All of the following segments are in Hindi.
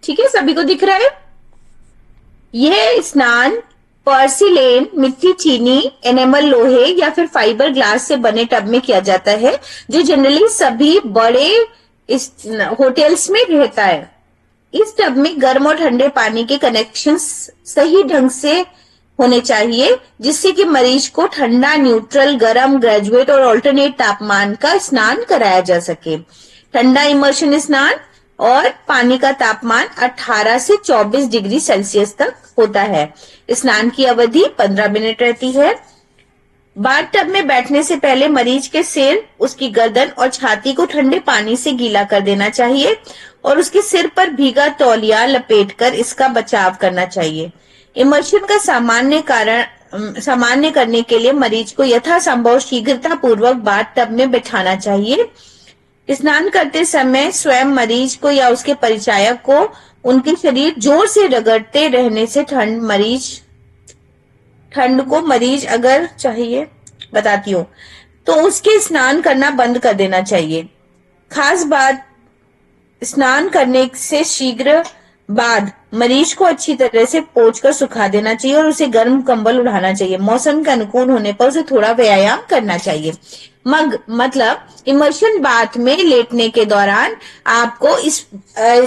ठीक है, सभी को दिख रहा है। यह स्नान पोर्सिलेन, मिट्टी, चीनी, एनेमल, लोहे या फिर फाइबर ग्लास से बने टब में किया जाता है, जो जनरली सभी बड़े इस होटल्स में रहता है। इस टब में गर्म और ठंडे पानी के कनेक्शन सही ढंग से होने चाहिए, जिससे कि मरीज को ठंडा, न्यूट्रल, गर्म, ग्रेजुएट और ऑल्टरनेट तापमान का स्नान कराया जा सके। ठंडा इमर्शन स्नान और पानी का तापमान 18 से 24 डिग्री सेल्सियस तक होता है। स्नान की अवधि 15 मिनट रहती है। बाथ टब में बैठने से पहले मरीज के सिर, उसकी गर्दन और छाती को ठंडे पानी से गीला कर देना चाहिए और उसके सिर पर भीगा तौलिया लपेटकर इसका बचाव करना चाहिए। इमर्शन का सामान्य करने के लिए मरीज को यथासंभव शीघ्रता पूर्वक बाथ टब में बैठाना चाहिए। स्नान करते समय स्वयं मरीज को या उसके परिचायक को उनके शरीर जोर से रगड़ते रहने से ठंड को मरीज अगर चाहिए बताती हूँ तो उसके स्नान करना बंद कर देना चाहिए। खास बात, स्नान करने से शीघ्र बाद मरीज को अच्छी तरह से पोंछकर सुखा देना चाहिए और उसे गर्म कंबल उड़ाना चाहिए। मौसम के अनुकूल होने पर उसे थोड़ा व्यायाम करना चाहिए। मतलब इमर्शन बाथ में लेटने के दौरान आपको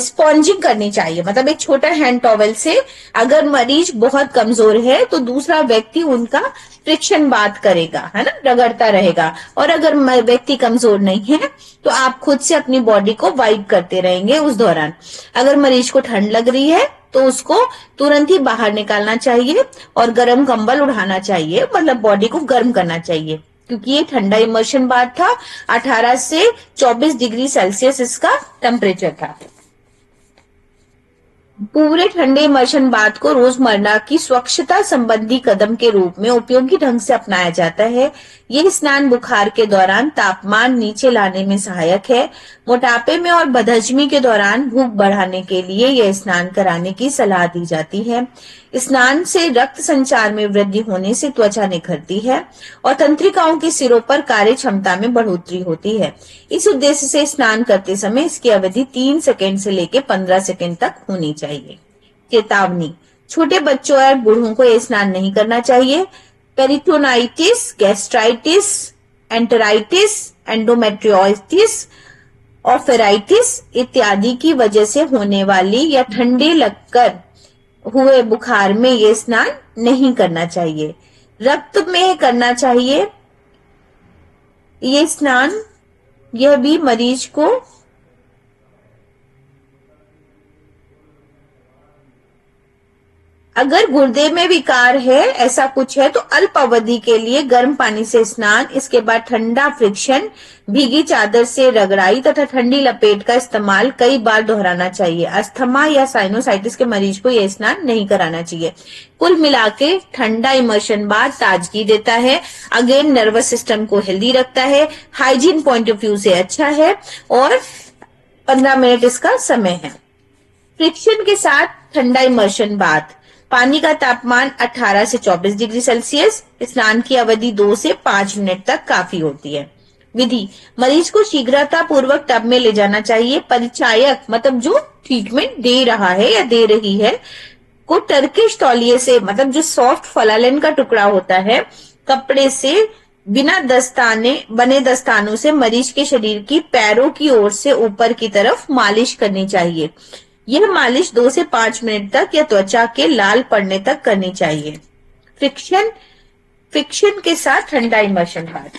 स्पॉन्जिंग करनी चाहिए, मतलब एक छोटा हैंड टॉवेल से। अगर मरीज बहुत कमजोर है तो दूसरा व्यक्ति उनका फ्रिक्शन बाथ करेगा, है ना, रगड़ता रहेगा। और अगर व्यक्ति कमजोर नहीं है तो आप खुद से अपनी बॉडी को वाइप करते रहेंगे उस दौरान। अगर मरीज को ठंड लग रही है तो उसको तुरंत ही बाहर निकालना चाहिए और गर्म कंबल उड़ाना चाहिए, मतलब बॉडी को गर्म करना चाहिए, क्योंकि ये ठंडा इमर्शन बाथ था। 18 से 24 डिग्री सेल्सियस इसका टेम्परेचर था। पूरे ठंडे इमर्शन बाथ को रोजमर्रा की स्वच्छता संबंधी कदम के रूप में उपयोगी ढंग से अपनाया जाता है। यह स्नान बुखार के दौरान तापमान नीचे लाने में सहायक है। मोटापे में और बदहजमी के दौरान भूख बढ़ाने के लिए यह स्नान कराने की सलाह दी जाती है। स्नान से रक्त संचार में वृद्धि होने से त्वचा निखरती है और तंत्रिकाओं के सिरों पर कार्य क्षमता में बढ़ोतरी होती है। इस उद्देश्य से स्नान करते समय इसकी अवधि 3 सेकंड से लेकर 15 सेकंड तक होनी चाहिए। चेतावनी, छोटे बच्चों और बूढ़ों को यह स्नान नहीं करना चाहिए। पेरिटोनाइटिस, गैस्ट्राइटिस, एंटेराइटिस, एंडोमेट्रियोसिस, ऑफेराइटिस इत्यादि की वजह से होने वाली या ठंडे लगकर हुए बुखार में ये स्नान नहीं करना चाहिए। रक्त में करना चाहिए ये स्नान। यह भी मरीज को अगर गुर्दे में विकार है, ऐसा कुछ है, तो अल्प अवधि के लिए गर्म पानी से स्नान, इसके बाद ठंडा फ्रिक्शन, भीगी चादर से रगड़ाई तथा ठंडी लपेट का इस्तेमाल कई बार दोहराना चाहिए। अस्थमा या साइनोसाइटिस के मरीज को यह स्नान नहीं कराना चाहिए। कुल मिलाके ठंडा इमर्शन बाथ ताजगी देता है, अगेन नर्वस सिस्टम को हेल्दी रखता है, हाइजीन पॉइंट ऑफ व्यू से अच्छा है और 15 मिनट इसका समय है। फ्रिक्शन के साथ ठंडा इमर्शन बाथ, पानी का तापमान 18 से 24 डिग्री सेल्सियस, स्नान की अवधि 2 से 5 मिनट तक काफी होती है। विधि, मरीज को शीघ्रता पूर्वक टब में ले जाना चाहिए। परिचायक, मतलब जो ट्रीटमेंट दे रहा है या दे रही है, को टर्किश तौलिए से, मतलब जो सॉफ्ट फलालेन का टुकड़ा होता है, कपड़े से बिना बने दस्तानों से मरीज के शरीर की पैरों की ओर से ऊपर की तरफ मालिश करनी चाहिए। यह मालिश 2 से 5 मिनट तक या त्वचा के लाल पड़ने तक करनी चाहिए। फ्रिक्शन के साथ ठंडा इमर्शन बाथ।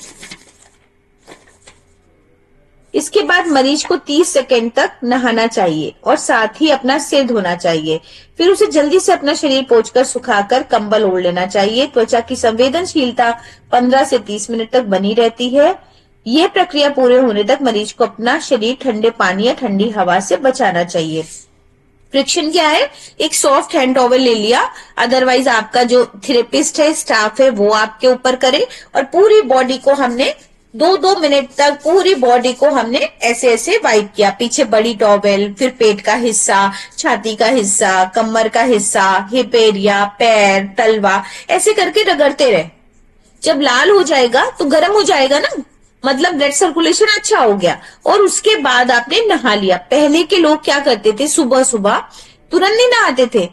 इसके बाद मरीज को 30 सेकंड तक नहाना चाहिए और साथ ही अपना सिर धोना चाहिए। फिर उसे जल्दी से अपना शरीर पोंछकर सुखाकर कंबल ओढ़ लेना चाहिए। त्वचा की संवेदनशीलता 15 से 30 मिनट तक बनी रहती है। यह प्रक्रिया पूरे होने तक मरीज को अपना शरीर ठंडे पानी या ठंडी हवा से बचाना चाहिए। फ्रिक्शन क्या है? एक सॉफ्ट हैंड टॉवेल ले लिया, अदरवाइज आपका जो थेरेपिस्ट है, स्टाफ है, वो आपके ऊपर करे और पूरी बॉडी को हमने 2-2 मिनट तक पूरी बॉडी को हमने ऐसे ऐसे वाइप किया। पीछे बड़ी टॉवेल, फिर पेट का हिस्सा, छाती का हिस्सा, कमर का हिस्सा, हिप एरिया, पैर, तलवा, ऐसे करके रगड़ते रहे। जब लाल हो जाएगा तो गर्म हो जाएगा ना, मतलब ब्लड सर्कुलेशन अच्छा हो गया और उसके बाद आपने नहा लिया। पहले के लोग क्या करते थे, सुबह सुबह तुरंत नहीं नहाते थे।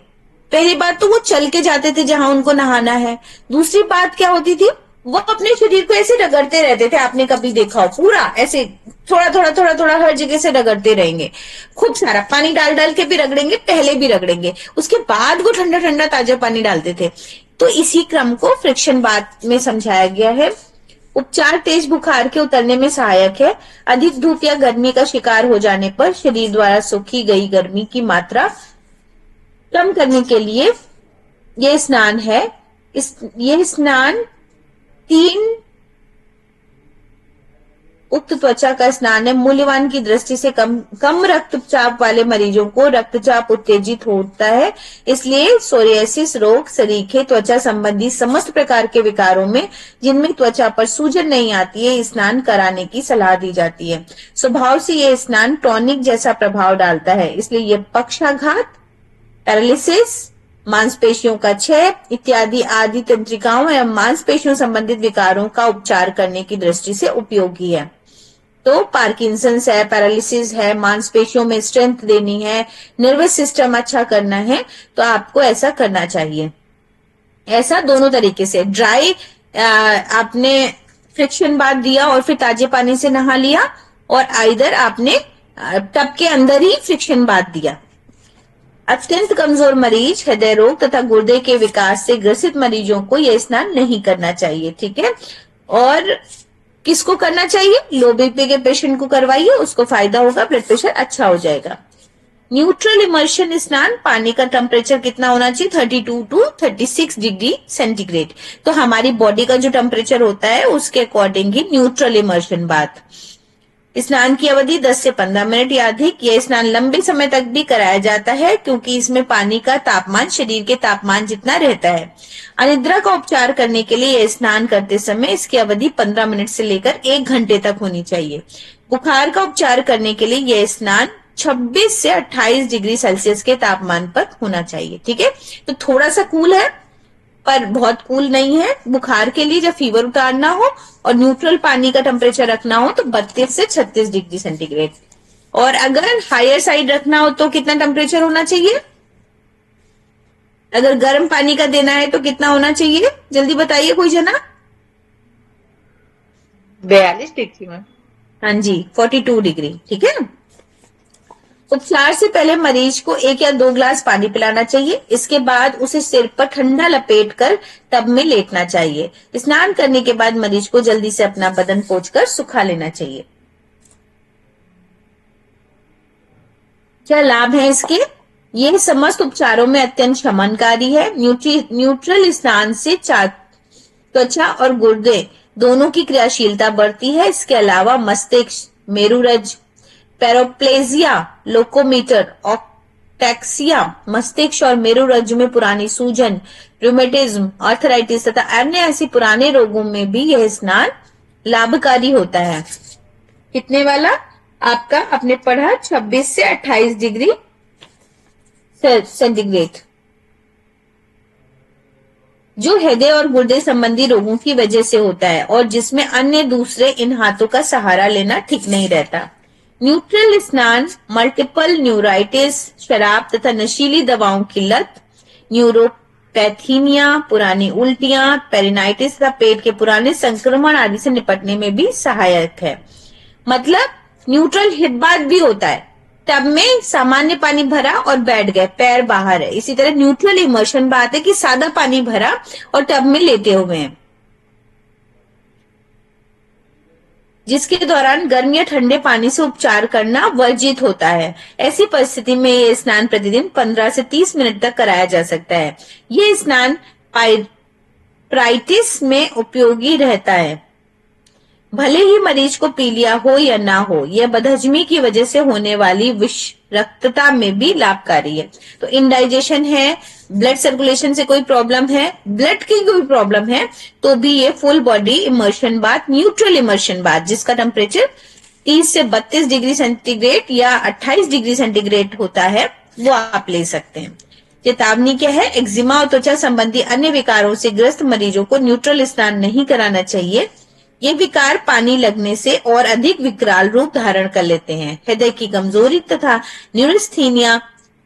पहली बात तो वो चल के जाते थे जहां उनको नहाना है। दूसरी बात क्या होती थी, वो अपने शरीर को ऐसे रगड़ते रहते थे। आपने कभी देखा हो, पूरा ऐसे थोड़ा थोड़ा थोड़ा थोड़ा हर जगह से रगड़ते रहेंगे, खूब सारा पानी डाल डाल के भी रगड़ेंगे, पहले भी रगड़ेंगे, उसके बाद वो ठंडा ठंडा ताजा पानी डालते थे। तो इसी क्रम को फ्रिक्शन बाथ में समझाया गया है। उपचार तेज बुखार के उतरने में सहायक है। अधिक धूप या गर्मी का शिकार हो जाने पर शरीर द्वारा सोखी गई गर्मी की मात्रा कम करने के लिए ये स्नान है। ये स्नान 3 उक्त त्वचा का स्नान है। मूल्यवान की दृष्टि से कम रक्तचाप वाले मरीजों को रक्तचाप उत्तेजित होता है, इसलिए सोरियासिस रोग, सरीखे, त्वचा संबंधी समस्त प्रकार के विकारों में जिनमें त्वचा पर सूजन नहीं आती है, स्नान कराने की सलाह दी जाती है। स्वभाव से यह स्नान टॉनिक जैसा प्रभाव डालता है, इसलिए यह पक्षाघात, पैरालिसिस, मांसपेशियों का क्षय इत्यादि आदि तंत्रिकाओं एवं मांसपेशियों संबंधित विकारों का उपचार करने की दृष्टि से उपयोगी है। तो पार्किंसंस है, पैरालिसिस है, मांसपेशियों में स्ट्रेंथ देनी है, नर्वस सिस्टम अच्छा करना है, तो आपको ऐसा करना चाहिए। ऐसा दोनों तरीके से, ड्राई आपने फ्रिक्शन बाथ दिया और फिर ताजे पानी से नहा लिया, और आइदर आपने टब के अंदर ही फ्रिक्शन बाथ दिया। अत्यंत कमजोर मरीज, हृदय रोग तथा गुर्दे के विकास से ग्रसित मरीजों को यह स्नान नहीं करना चाहिए, ठीक है। और किसको करना चाहिए? लो बीपी के पेशेंट को करवाइए, उसको फायदा होगा, ब्लड प्रेशर अच्छा हो जाएगा। न्यूट्रल इमर्शन स्नान, पानी का टेम्परेचर कितना होना चाहिए? 32 टू 36 डिग्री सेंटीग्रेड। तो हमारी बॉडी का जो टेम्परेचर होता है उसके अकॉर्डिंग ही न्यूट्रल इमर्शन बाथ। स्नान की अवधि 10 से 15 मिनट या अधिक। यह स्नान लंबे समय तक भी कराया जाता है क्योंकि इसमें पानी का तापमान शरीर के तापमान जितना रहता है। अनिद्रा का उपचार करने के लिए यह स्नान करते समय इसकी अवधि 15 मिनट से लेकर 1 घंटे तक होनी चाहिए। बुखार का उपचार करने के लिए यह स्नान 26 से 28 डिग्री सेल्सियस के तापमान पर होना चाहिए, ठीक है। तो थोड़ा सा कूल है पर बहुत कूल नहीं है। बुखार के लिए जब फीवर उतारना हो और न्यूट्रल पानी का टेम्परेचर रखना हो तो 32 से 36 डिग्री सेंटीग्रेड। और अगर हायर साइड रखना हो तो कितना टेम्परेचर होना चाहिए? अगर गर्म पानी का देना है तो कितना होना चाहिए? जल्दी बताइए कोई जना। 42 डिग्री में। हाँ जी, 42 डिग्री, ठीक है। उपचार से पहले मरीज को 1 या 2 ग्लास पानी पिलाना चाहिए। इसके बाद उसे सिर पर ठंडा लपेटकर टब में लेटना चाहिए। स्नान करने के बाद मरीज को जल्दी से अपना बदन पोंछकर सुखा लेना चाहिए। क्या लाभ है इसके? यह समस्त उपचारों में अत्यंत शमनकारी है। न्यूट्रल स्नान से त्वचा और गुर्दे दोनों की क्रियाशीलता बढ़ती है। इसके अलावा मस्तिष्क, मेरुरज्ज, पैरोप्लेजिया, लोकोमीटर, ऑक्टैक्सिया, मस्तिष्क और मेरुरज्जु में पुरानी सूजन, रूमेटिज्म, आर्थराइटिस तथा अन्य ऐसे पुराने रोगों में भी यह स्नान लाभकारी होता है। कितने वाला? आपका आपने पढ़ा 26 से 28 डिग्री सेंटीग्रेड, जो हृदय और गुर्दे संबंधी रोगों की वजह से होता है और जिसमें अन्य दूसरे इन हाथों का सहारा लेना ठीक नहीं रहता। न्यूट्रल स्नान मल्टीपल न्यूराइटिस, शराब तथा नशीली दवाओं की लत, न्यूरोपैथीनिया, पुरानी उल्टियां, पेरिनाइटिस तथा पेट के पुराने संक्रमण आदि से निपटने में भी सहायक है। मतलब न्यूट्रल हिट बाथ भी होता है, टब में सामान्य पानी भरा और बैठ गए, पैर बाहर है। इसी तरह न्यूट्रल इमर्शन बात है कि सादा पानी भरा और टब में लेटे हुए हैं, जिसके दौरान गर्म या ठंडे पानी से उपचार करना वर्जित होता है। ऐसी परिस्थिति में यह स्नान प्रतिदिन 15 से 30 मिनट तक कराया जा सकता है। यह स्नान पाइल्स में उपयोगी रहता है, भले ही मरीज को पीलिया हो या ना हो। यह बदहजमी की वजह से होने वाली विषरक्तता में भी लाभकारी है। तो इंडाइजेशन है, ब्लड सर्कुलेशन से कोई प्रॉब्लम है, ब्लड की कोई प्रॉब्लम है, तो भी ये full body immersion bath, neutral immersion bath, जिसका टेम्परेचर 30 से 32 डिग्री सेंटीग्रेड या 28 डिग्री सेंटीग्रेड होता है, वो आप ले सकते हैं। चेतावनी क्या है? एक्जिमा और त्वचा संबंधी अन्य विकारों से ग्रस्त मरीजों को न्यूट्रल स्नान नहीं कराना चाहिए। ये विकार पानी लगने से और अधिक विकराल रूप धारण कर लेते हैं। हृदय की कमजोरी तथा न्यूरोस्थीनिया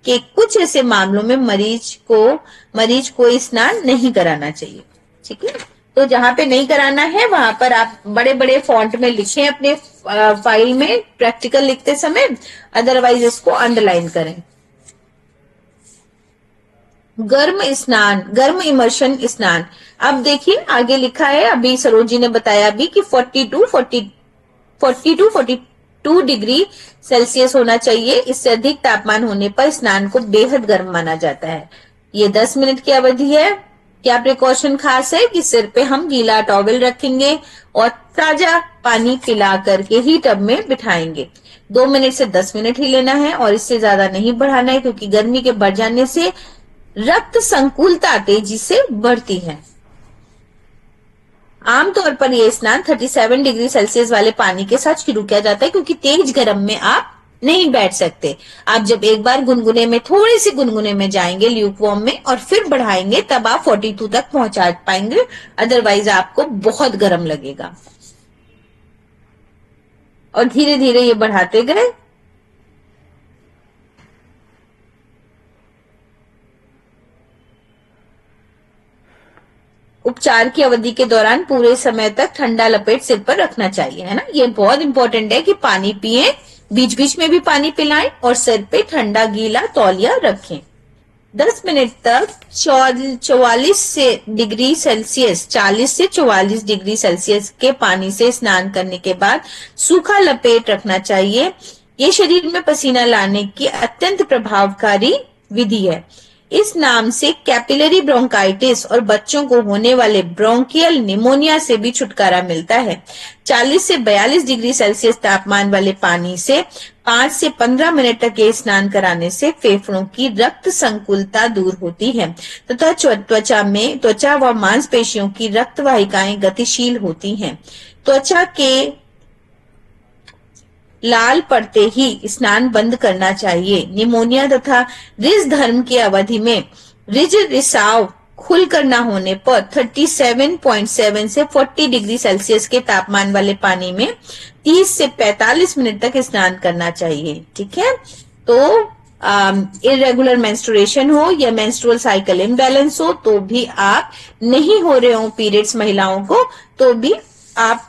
कि कुछ ऐसे मामलों में मरीज को स्नान नहीं कराना चाहिए। ठीक है, तो जहां पे नहीं कराना है वहां पर आप बड़े बड़े फॉन्ट में लिखें अपने फाइल में प्रैक्टिकल लिखते समय, अदरवाइज इसको अंडरलाइन करें। गर्म इमर्शन स्नान। अब देखिए आगे लिखा है, अभी सरोजी ने बताया भी कि 42 डिग्री सेल्सियस होना चाहिए। इससे अधिक तापमान होने पर स्नान को बेहद गर्म माना जाता है। ये 10 मिनट की अवधि है। क्या प्रिकॉशन खास है कि सिर पे हम गीला टॉवल रखेंगे और ताजा पानी पिला करके ही टब में बिठाएंगे। 2 मिनट से 10 मिनट ही लेना है और इससे ज्यादा नहीं बढ़ाना है, क्योंकि गर्मी के बढ़ जाने से रक्त संकुलता तेजी से बढ़ती है। आमतौर पर यह स्नान 37 डिग्री सेल्सियस वाले पानी के साथ शुरू किया जाता है, क्योंकि तेज गर्म में आप नहीं बैठ सकते। आप जब एक बार गुनगुने में, थोड़ी सी गुनगुने में जाएंगे ल्यूक वार्म में और फिर बढ़ाएंगे, तब आप 42 तक पहुंचा पाएंगे, अदरवाइज आपको बहुत गर्म लगेगा। और धीरे धीरे ये बढ़ाते गए। उपचार की अवधि के दौरान पूरे समय तक ठंडा लपेट सिर पर रखना चाहिए, है ना। ये बहुत इंपॉर्टेंट है कि पानी पिए, बीच बीच में भी पानी पिलाएं और सिर पे ठंडा गीला तौलिया रखें। 10 मिनट तक 40 से 44 डिग्री सेल्सियस के पानी से स्नान करने के बाद सूखा लपेट रखना चाहिए। ये शरीर में पसीना लाने की अत्यंत प्रभावकारी विधि है। इस नाम से कैपिलरी ब्रोंकाइटिस और बच्चों को होने वाले ब्रोंकियल निमोनिया से भी छुटकारा मिलता है। 40 से 42 डिग्री सेल्सियस तापमान वाले पानी से 5 से 15 मिनट तक ये स्नान कराने से फेफड़ों की रक्त संकुलता दूर होती है तथा त्वचा व मांसपेशियों की रक्त वाहिकाएं गतिशील होती हैं। त्वचा के लाल पड़ते ही स्नान बंद करना चाहिए। निमोनिया तथा रिज धर्म की अवधि में रिसाव खुलकर न होने पर 37.7 से 40 डिग्री सेल्सियस के तापमान वाले पानी में 30 से 45 मिनट तक स्नान करना चाहिए। ठीक है, तो इरेगुलर मेंस्ट्रुएशन हो या मेंस्ट्रुअल साइकिल इम्बैलेंस हो, तो भी आप नहीं हो रहे हो पीरियड्स महिलाओं को, तो भी आप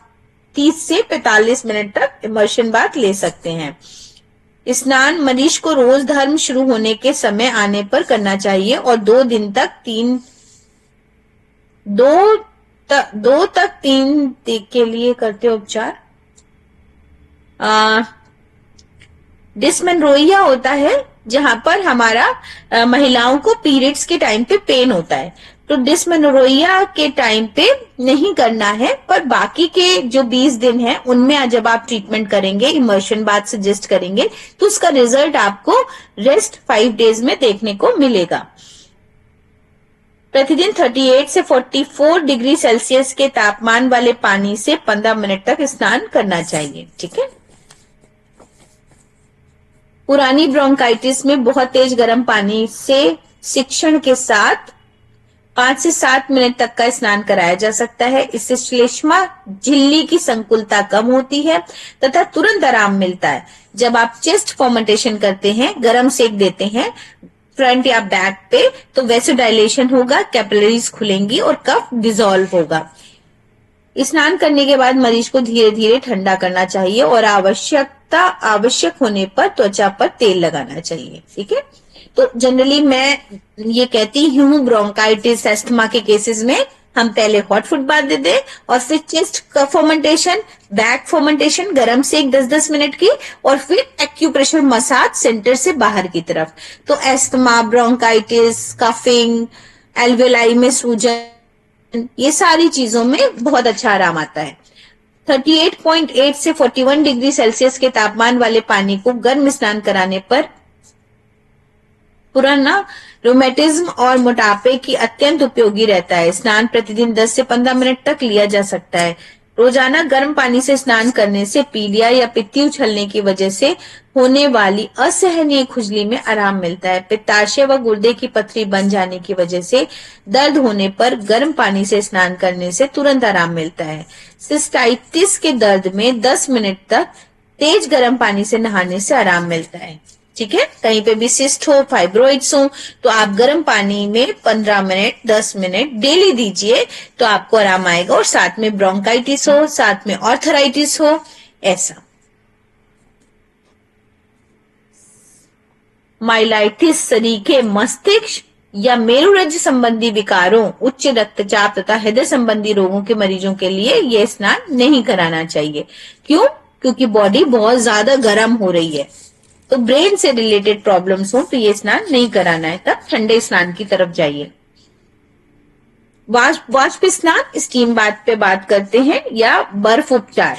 30 से 45 मिनट तक इमर्शन बाथ ले सकते हैं। स्नान मरीज को रोज धर्म शुरू होने के समय आने पर करना चाहिए और 2 दिन तक 3 के लिए करते उपचार। डिस्मेनोरिया होता है जहां पर हमारा महिलाओं को पीरियड्स के टाइम पे पेन होता है, तो डिस्मेनोरिया के टाइम पे नहीं करना है, पर बाकी के जो 20 दिन है उनमें जब आप ट्रीटमेंट करेंगे, इमर्शन बाथ सजेस्ट करेंगे, तो उसका रिजल्ट आपको रेस्ट 5 डेज में देखने को मिलेगा। प्रतिदिन 38 से 44 डिग्री सेल्सियस के तापमान वाले पानी से 15 मिनट तक स्नान करना चाहिए। ठीक है, पुरानी ब्रोंकाइटिस में बहुत तेज गर्म पानी से शिक्षण के साथ 5 से 7 मिनट तक का स्नान कराया जा सकता है। इससे श्लेष्मा झिल्ली की संकुलता कम होती है तथा तुरंत आराम मिलता है। जब आप चेस्ट फर्मेंटेशन करते हैं, गर्म सेक देते हैं फ्रंट या बैक पे, तो वैसोडाइलेशन होगा, कैपिलरीज खुलेंगी और कफ डिसॉल्व होगा। स्नान करने के बाद मरीज को धीरे धीरे ठंडा करना चाहिए और आवश्यक होने पर त्वचा पर तेल लगाना चाहिए। ठीक है, तो जनरली मैं ये कहती हूँ ब्रोंकाइटिस अस्थमा के केसेस में हम पहले हॉट फुट बाथ दे दें और फिर चेस्ट का फर्मेंटेशन, बैक फर्मेंटेशन, गरम सेक 10-10 मिनट की, और फिर एक्यूप्रेशर मसाज सेंटर से बाहर की तरफ। तो अस्थमा, ब्रोंकाइटिस, कफिंग, एल्वेलाई में सूजन, ये सारी चीजों में बहुत अच्छा आराम आता है। 38.8 से 41 डिग्री सेल्सियस के तापमान वाले पानी को गर्म स्नान कराने पर पुराना रोमेटिज्म और मोटापे की अत्यंत उपयोगी रहता है। स्नान प्रतिदिन 10 से 15 मिनट तक लिया जा सकता है। रोजाना गर्म पानी से स्नान करने से पीलिया या पित्ती उछलने की वजह से होने वाली असहनीय खुजली में आराम मिलता है। पित्ताशय व गुर्दे की पथरी बन जाने की वजह से दर्द होने पर गर्म पानी से स्नान करने से तुरंत आराम मिलता है। सिस्टाइटिस के दर्द में 10 मिनट तक तेज गर्म पानी से नहाने से आराम मिलता है। ठीक है। कहीं पे भी सिस्ट हो, फाइब्रोइड्स हो, तो आप गर्म पानी में 15 मिनट 10 मिनट डेली दीजिए, तो आपको आराम आएगा। और साथ में ब्रोंकाइटिस हो, साथ में ऑर्थराइटिस हो, ऐसा माइलाइटिस सरीखे मस्तिष्क या मेरुरज्ज संबंधी विकारों, उच्च रक्तचाप तथा हृदय संबंधी रोगों के मरीजों के लिए ये स्नान नहीं कराना चाहिए। क्यों? क्योंकि बॉडी बहुत ज्यादा गर्म हो रही है। तो ब्रेन से रिलेटेड प्रॉब्लम्स हो तो ये स्नान नहीं कराना है, तब ठंडे स्नान की तरफ जाइए। वाष्प स्नान, स्टीम बाथ पे बात करते हैं, या बर्फ उपचार।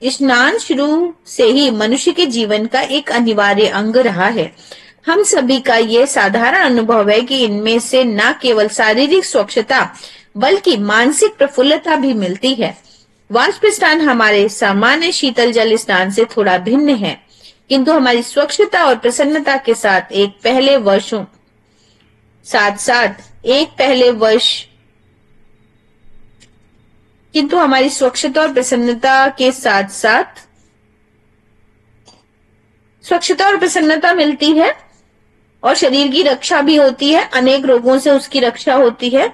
स्नान शुरू से ही मनुष्य के जीवन का एक अनिवार्य अंग रहा है। हम सभी का ये साधारण अनुभव है कि इनमें से न केवल शारीरिक स्वच्छता बल्कि मानसिक प्रफुल्लता भी मिलती है। वाष्प स्नान हमारे सामान्य शीतल जल स्नान से थोड़ा भिन्न है, किंतु हमारी स्वच्छता और प्रसन्नता के साथ एक पहले वर्ष किंतु हमारी स्वच्छता और प्रसन्नता मिलती है, और शरीर की रक्षा भी होती है, अनेक रोगों से उसकी रक्षा होती है।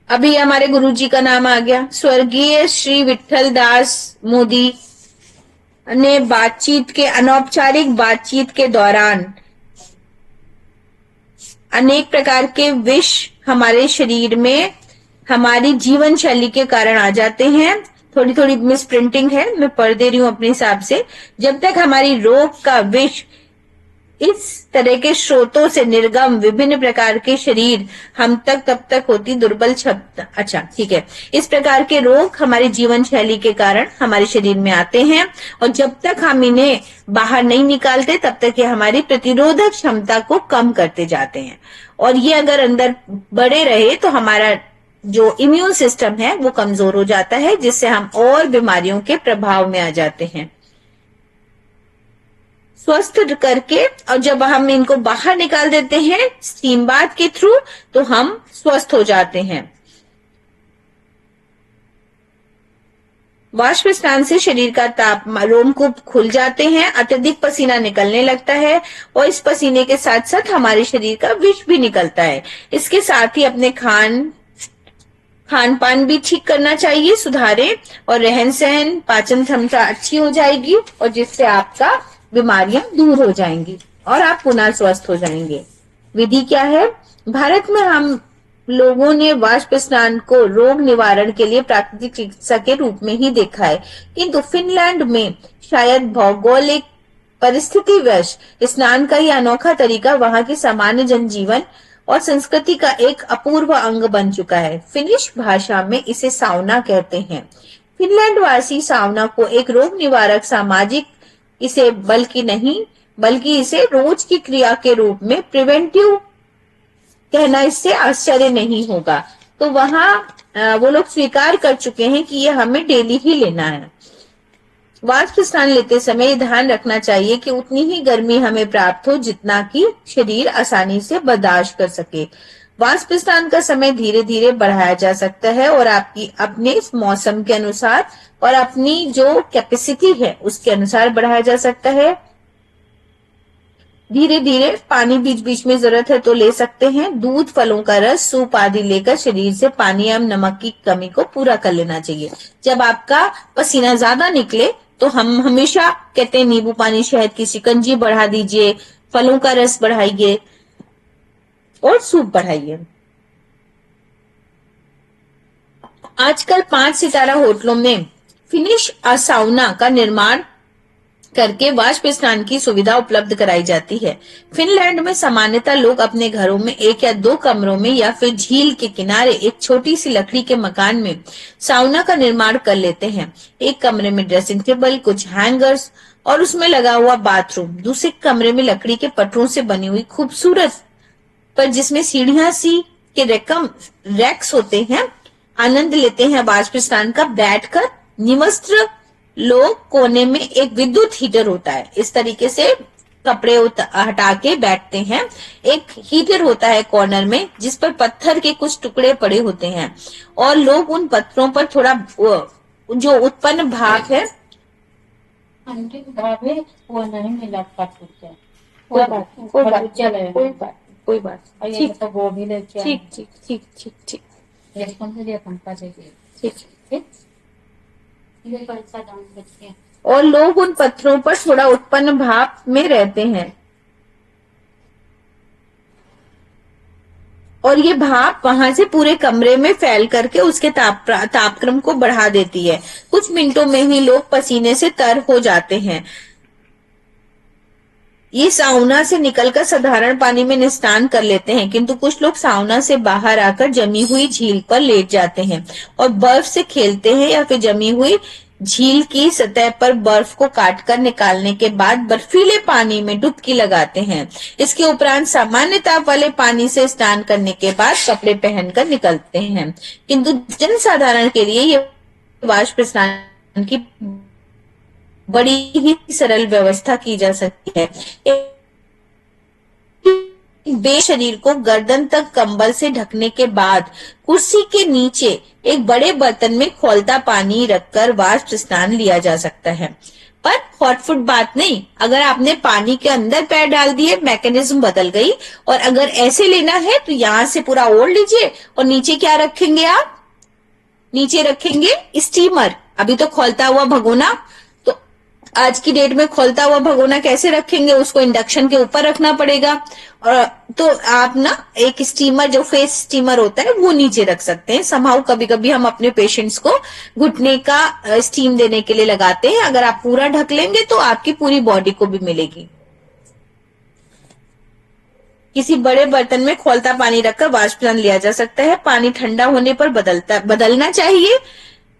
अभी हमारे गुरुजी का नाम आ गया, स्वर्गीय श्री विठल दास मोदी ने अनौपचारिक बातचीत के दौरान अनेक प्रकार के विष हमारे शरीर में हमारी जीवन शैली के कारण आ जाते हैं। थोड़ी थोड़ी मिस प्रिंटिंग है, मैं पढ़ दे रही हूं अपने हिसाब से। जब तक हमारी रोग का विष इस तरह के स्रोतों से निर्गम विभिन्न प्रकार के शरीर हम तक तब तक होती दुर्बल क्षमता। अच्छा ठीक है, इस प्रकार के रोग हमारी जीवन शैली के कारण हमारे शरीर में आते हैं, और जब तक हम इन्हें बाहर नहीं निकालते तब तक ये हमारी प्रतिरोधक क्षमता को कम करते जाते हैं, और ये अगर अंदर बड़े रहे तो हमारा जो इम्यून सिस्टम है वो कमजोर हो जाता है, जिससे हम और बीमारियों के प्रभाव में आ जाते हैं। स्वस्थ करके, और जब हम इनको बाहर निकाल देते हैं स्टीम बाथ के थ्रू, तो हम स्वस्थ हो जाते हैं। वाष्प स्नान से शरीर का रोमकूप खुल जाते हैं, अत्यधिक पसीना निकलने लगता है, और इस पसीने के साथ साथ हमारे शरीर का विष भी निकलता है। इसके साथ ही अपने खान पान भी ठीक करना चाहिए, सुधारें, और रहन सहन, पाचन क्षमता अच्छी हो जाएगी, और जिससे आपका बीमारियां दूर हो जाएंगी और आप पुनः स्वस्थ हो जाएंगे। विधि क्या है? भारत में हम लोगों ने वाष्प स्नान को रोग निवारण के लिए प्राकृतिक चिकित्सा के रूप में ही देखा है, किंतु फिनलैंड में शायद भौगोलिक परिस्थितिवश स्नान का यह अनोखा तरीका वहां की सामान्य जनजीवन और संस्कृति का एक अपूर्व अंग बन चुका है। फिनिश भाषा में इसे साउना कहते हैं। फिनलैंड वासी साउना को एक रोग निवारक सामाजिक बल्कि इसे रोज की क्रिया के रूप में प्रिवेंटिव कहना इससे आश्चर्य नहीं होगा। तो वहां वो लोग स्वीकार कर चुके हैं कि ये हमें डेली ही लेना है। वाष्प स्नान लेते समय ध्यान रखना चाहिए कि उतनी ही गर्मी हमें प्राप्त हो जितना कि शरीर आसानी से बर्दाश्त कर सके। वाष्प स्नान का समय धीरे धीरे बढ़ाया जा सकता है, और आपकी अपने मौसम के अनुसार और अपनी जो कैपेसिटी है उसके अनुसार बढ़ाया जा सकता है। धीरे धीरे पानी बीच बीच में जरूरत है तो ले सकते हैं। दूध, फलों का रस, सूप आदि लेकर शरीर से पानी एवं नमक की कमी को पूरा कर लेना चाहिए। जब आपका पसीना ज्यादा निकले तो हम हमेशा कहते हैं नींबू पानी, शहद की शिकंजी बढ़ा दीजिए, फलों का रस बढ़ाइए और सूप बढ़ाइए। आजकल 5 सितारा होटलों में फिनिश साउना का निर्माण करके वाष्प स्नान की सुविधा उपलब्ध कराई जाती है। फिनलैंड में सामान्यतः लोग अपने घरों में 1 या 2 कमरों में या फिर झील के किनारे एक छोटी सी लकड़ी के मकान में साउना का निर्माण कर लेते हैं। एक कमरे में ड्रेसिंग टेबल, कुछ हैंगर्स और उसमें लगा हुआ बाथरूम। दूसरे कमरे में लकड़ी के पटरों से बनी हुई खूबसूरत पर जिसमें सीढ़ियां सी के रैक्स होते हैं, आनंद लेते हैं वाष्प स्नान का बैठकर। निवस्त्र लोग कोने में एक विद्युत हीटर होता है, इस तरीके से कपड़े हटा के बैठते हैं। एक हीटर होता है कॉर्नर में जिस पर पत्थर के कुछ टुकड़े पड़े होते हैं, और लोग उन पत्थरों पर थोड़ा जो उत्पन्न भाप है आंटी भाभी वो नहीं मिला खरबूजा। कोई बात नहीं, कोई बात खरबूजा नहीं, ले कोई बात नहीं, कोई बात और नहीं। ये ठीक तो गोभी लेके आए। ठीक ठीक ठीक ठीक ठीक एक कौन से लिए पंखा चाहिए। ठीक। ठीक ये पैसा डाउन करके और लोग उन पत्थरों पर थोड़ा उत्पन्न भाप में रहते हैं और ये भाप वहां से पूरे कमरे में फैल करके उसके तापक्रम को बढ़ा देती है। कुछ मिनटों में ही लोग पसीने से तर हो जाते हैं। ये साउना से निकलकर साधारण पानी में स्नान कर लेते हैं, किंतु कुछ लोग साउना से बाहर आकर जमी हुई झील पर लेट जाते हैं और बर्फ से खेलते हैं या फिर जमी हुई झील की सतह पर बर्फ को काटकर निकालने के बाद बर्फीले पानी में डुबकी लगाते हैं। इसके उपरांत सामान्य ताप वाले पानी से स्नान करने के बाद कपड़े पहनकर निकलते हैं, किंतु जनसाधारण के लिए ये वाष्प स्नान की बड़ी ही सरल व्यवस्था की जा सकती है। बे शरीर को गर्दन तक कंबल से ढकने के बाद कुर्सी के नीचे एक बड़े बर्तन में खौलता पानी रखकर वाष्प स्नान लिया जा सकता है। पर हॉट फुट बात नहीं, अगर आपने पानी के अंदर पैर डाल दिए मैकेनिज्म बदल गई। और अगर ऐसे लेना है तो यहां से पूरा ओढ़ लीजिए और नीचे क्या रखेंगे आप, नीचे रखेंगे स्टीमर। अभी तो खौलता हुआ भगोना, तो आज की डेट में खौलता हुआ भगोना कैसे रखेंगे, उसको इंडक्शन के ऊपर रखना पड़ेगा। और तो आप ना एक स्टीमर जो फेस स्टीमर होता है वो नीचे रख सकते हैं। समहाउ कभी कभी हम अपने पेशेंट्स को घुटने का स्टीम देने के लिए लगाते हैं। अगर आप पूरा ढक लेंगे तो आपकी पूरी बॉडी को भी मिलेगी। किसी बड़े बर्तन में खौलता पानी रखकर वाष्पदान लिया जा सकता है। पानी ठंडा होने पर बदलना चाहिए।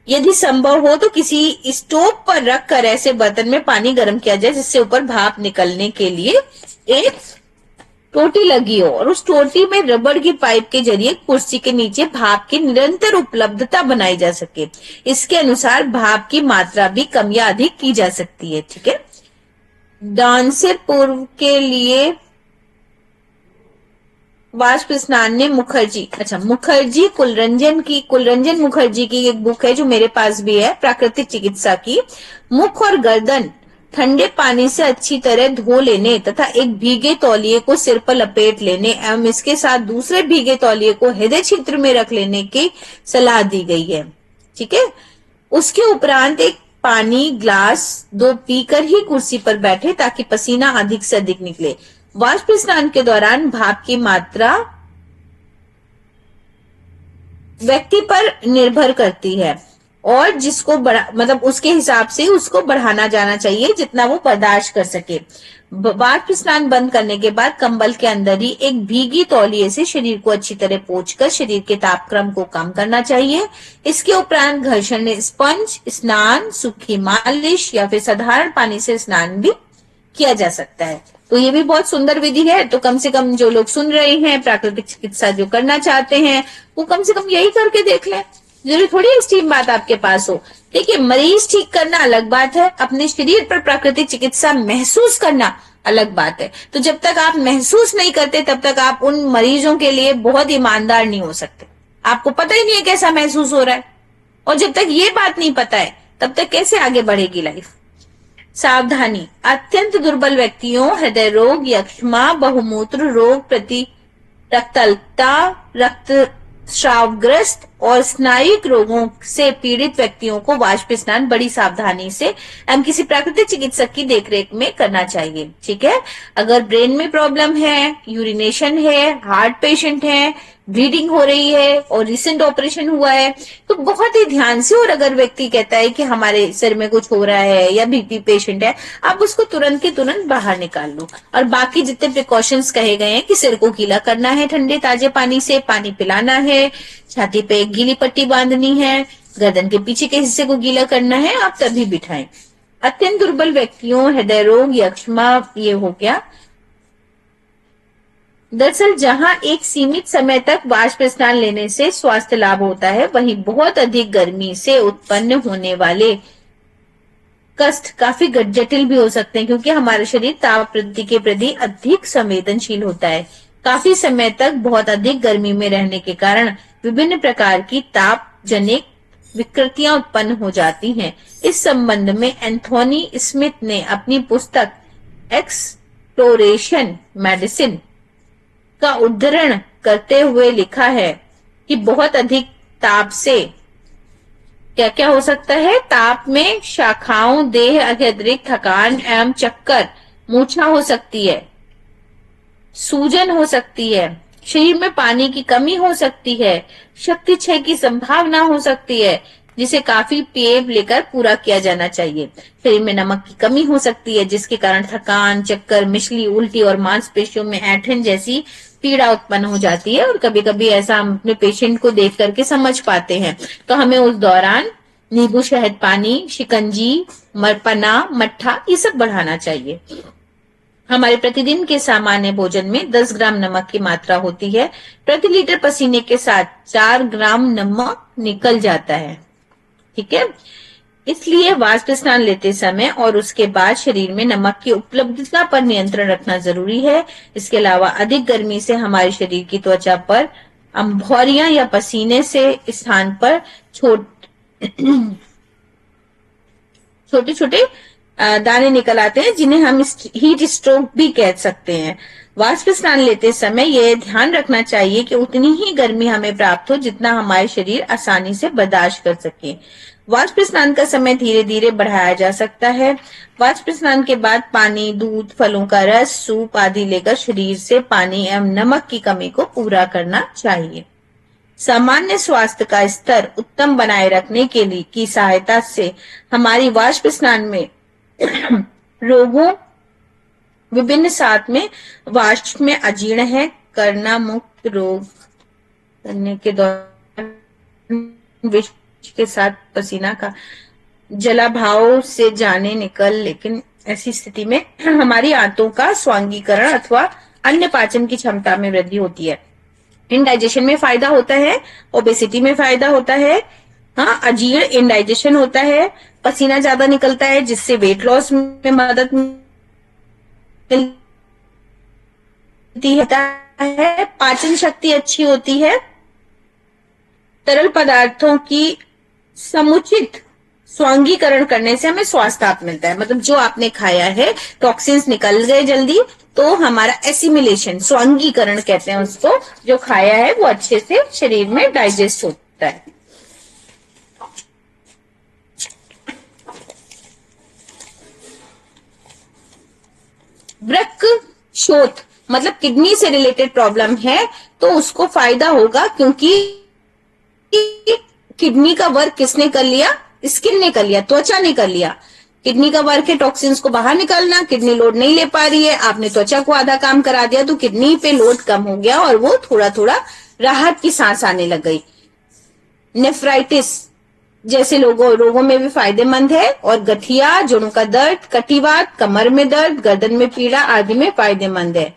यदि संभव हो तो किसी स्टोव पर रखकर ऐसे बर्तन में पानी गर्म किया जाए जिससे ऊपर भाप निकलने के लिए एक टोटी लगी हो और उस टोटी में रबड़ की पाइप के जरिए कुर्सी के नीचे भाप की निरंतर उपलब्धता बनाई जा सके। इसके अनुसार भाप की मात्रा भी कम या अधिक की जा सकती है। ठीक है। डांसर पूर्व के लिए वाष्प स्नान ने मुखर्जी कुलरंजन मुखर्जी की एक बुक है जो मेरे पास भी है, प्राकृतिक चिकित्सा की। मुख और गर्दन ठंडे पानी से अच्छी तरह धो लेने तथा एक भीगे तौलिए को सिर पर लपेट लेने एवं इसके साथ दूसरे भीगे तौलिए को हृदय क्षेत्र में रख लेने की सलाह दी गई है। ठीक है। उसके उपरांत एक पानी ग्लास 2 पीकर ही कुर्सी पर बैठे ताकि पसीना अधिक से अधिक निकले। वाष्प स्नान के दौरान भाप की मात्रा व्यक्ति पर निर्भर करती है और जिसको उसके हिसाब से उसको बढ़ाना जाना चाहिए जितना वो बर्दाश्त कर सके। वाष्प स्नान बंद करने के बाद कंबल के अंदर ही एक भीगी तौलिए से शरीर को अच्छी तरह पोंछकर शरीर के तापक्रम को कम करना चाहिए। इसके उपरांत घर्षण स्पंज स्नान, सूखी मालिश या फिर साधारण पानी से स्नान भी किया जा सकता है। तो ये भी बहुत सुंदर विधि है। तो कम से कम जो लोग सुन रहे हैं प्राकृतिक चिकित्सा जो करना चाहते हैं वो कम से कम यही करके देख लें। जरूरी थोड़ी एक्सट्रीम बात आपके पास हो। देखिए, मरीज ठीक करना अलग बात है, अपने शरीर पर प्राकृतिक चिकित्सा महसूस करना अलग बात है। तो जब तक आप महसूस नहीं करते तब तक आप उन मरीजों के लिए बहुत ईमानदार नहीं हो सकते। आपको पता ही नहीं है कैसा महसूस हो रहा है और जब तक ये बात नहीं पता है तब तक कैसे आगे बढ़ेगी लाइफ। सावधानी, अत्यंत दुर्बल व्यक्तियों, हृदय रोग, यक्ष्मा, बहुमूत्र रोग, प्रति रक्तअल्पता, रक्तस्रावग्रस्त और स्नायुक रोगों से पीड़ित व्यक्तियों को वाष्प स्नान बड़ी सावधानी से एवं किसी प्राकृतिक चिकित्सक की देखरेख में करना चाहिए। ठीक है। अगर ब्रेन में प्रॉब्लम है, यूरिनेशन है, हार्ट पेशेंट है, ब्लीडिंग हो रही है और रिसेंट ऑपरेशन हुआ है तो बहुत ही ध्यान से, और अगर व्यक्ति कहता है कि हमारे सिर में कुछ हो रहा है या बीपी पेशेंट है, आप उसको तुरंत के तुरंत बाहर निकाल लो। और बाकी जितने प्रिकॉशंस कहे गए हैं कि सिर को गीला करना है ठंडे ताजे पानी से, पानी पिलाना है, छाती पे एक गीली पट्टी बांधनी है, गर्दन के पीछे के हिस्से को गीला करना है, आप तभी बिठाएं। अत्यंत दुर्बल व्यक्तियों, हृदय रोग, यक्ष्मा, ये हो गया। दरअसल जहां एक सीमित समय तक वाष्प स्नान लेने से स्वास्थ्य लाभ होता है, वहीं बहुत अधिक गर्मी से उत्पन्न होने वाले कष्ट काफी जटिल भी हो सकते हैं क्योंकि हमारा शरीर ताप वृद्धि के प्रति अधिक संवेदनशील होता है। काफी समय तक बहुत अधिक गर्मी में रहने के कारण विभिन्न प्रकार की ताप जनित विकृतियां उत्पन्न हो जाती हैं। इस संबंध में एंथोनी स्मिथ ने अपनी पुस्तक एक्सप्लोरेशन मेडिसिन का उद्धरण करते हुए लिखा है कि बहुत अधिक ताप से क्या क्या हो सकता है। ताप में शाखाओं, देह अत्यधिक थकान एवं चक्कर, मूर्छा हो सकती है, सूजन हो सकती है, शरीर में पानी की कमी हो सकती है, शक्ति क्षय की संभावना हो सकती है, जिसे काफी पेय लेकर पूरा किया जाना चाहिए। शरीर में नमक की कमी हो सकती है, जिसके कारण थकान, चक्कर, मिचली, उल्टी और मांसपेशियों में ऐंठन जैसी पीड़ा उत्पन्न हो जाती है। और कभी कभी ऐसा हम अपने पेशेंट को देख करके समझ पाते हैं, तो हमें उस दौरान नींबू शहद पानी, शिकंजी, मरपना, मट्ठा ये सब बढ़ाना चाहिए। हमारे प्रतिदिन के सामान्य भोजन में 10 ग्राम नमक की मात्रा होती है। प्रति लीटर पसीने के साथ 4 ग्राम नमक निकल जाता है। ठीक है, इसलिए वाष्प स्नान लेते समय और उसके बाद शरीर में नमक की उपलब्धता पर नियंत्रण रखना जरूरी है। इसके अलावा अधिक गर्मी से हमारे शरीर की त्वचा पर अम्भौरियां या पसीने से स्थान पर छोटे छोटे दाने निकल आते हैं, जिन्हें हम हीट स्ट्रोक भी कह सकते हैं। वाष्प स्नान लेते समय यह ध्यान रखना चाहिए कि उतनी ही गर्मी हमें प्राप्त हो जितना हमारे शरीर आसानी से बर्दाश्त कर सके। वाष्प स्नान का समय धीरे धीरे बढ़ाया जा सकता है। वाष्प स्नान के बाद पानी, दूध, फलों का रस, सूप आदि लेकर शरीर से पानी एवं नमक की कमी को पूरा करना चाहिए। सामान्य स्वास्थ्य का स्तर उत्तम बनाए रखने के लिए की सहायता से हमारी वाष्प स्नान में रोगों विभिन्न साथ में वाष्प में अजीर्ण है, करना मुक्त रोग करने के दौरान विष के साथ पसीना का जलाभाव से जाने निकल, लेकिन ऐसी स्थिति में हमारी आंतों का स्वांगीकरण अथवा अन्य पाचन की क्षमता में वृद्धि होती है। इंडाइजेशन में फायदा होता है, ओबेसिटी में फायदा होता है, हाँ, अजीर्ण इंडाइजेशन होता है, पसीना ज्यादा निकलता है जिससे वेट लॉस में मदद मिलती है, पाचन शक्ति अच्छी होती है, तरल पदार्थों की समुचित स्वांगीकरण करने से हमें स्वास्थ्य लाभ मिलता है। मतलब जो आपने खाया है, टॉक्सिन्स निकल गए जल्दी, तो हमारा एसिमिलेशन, स्वांगीकरण कहते हैं उसको, जो खाया है वो अच्छे से शरीर में डाइजेस्ट होता है। वृक्क शोथ मतलब किडनी से रिलेटेड प्रॉब्लम है तो उसको फायदा होगा, क्योंकि किडनी का वर्क किसने कर लिया? स्किन ने कर लिया, त्वचा ने कर लिया। किडनी का वर्क है टॉक्सिन्स को बाहर निकालना, किडनी लोड नहीं ले पा रही है, आपने त्वचा को आधा काम करा दिया तो किडनी पे लोड कम हो गया और वो थोड़ा थोड़ा राहत की सांस आने लग गई। नेफ्राइटिस जैसे रोगों में भी फायदेमंद है, और गठिया, जोड़ों का दर्द, कटिवात, कमर में दर्द, गर्दन में पीड़ा आदि में फायदेमंद है।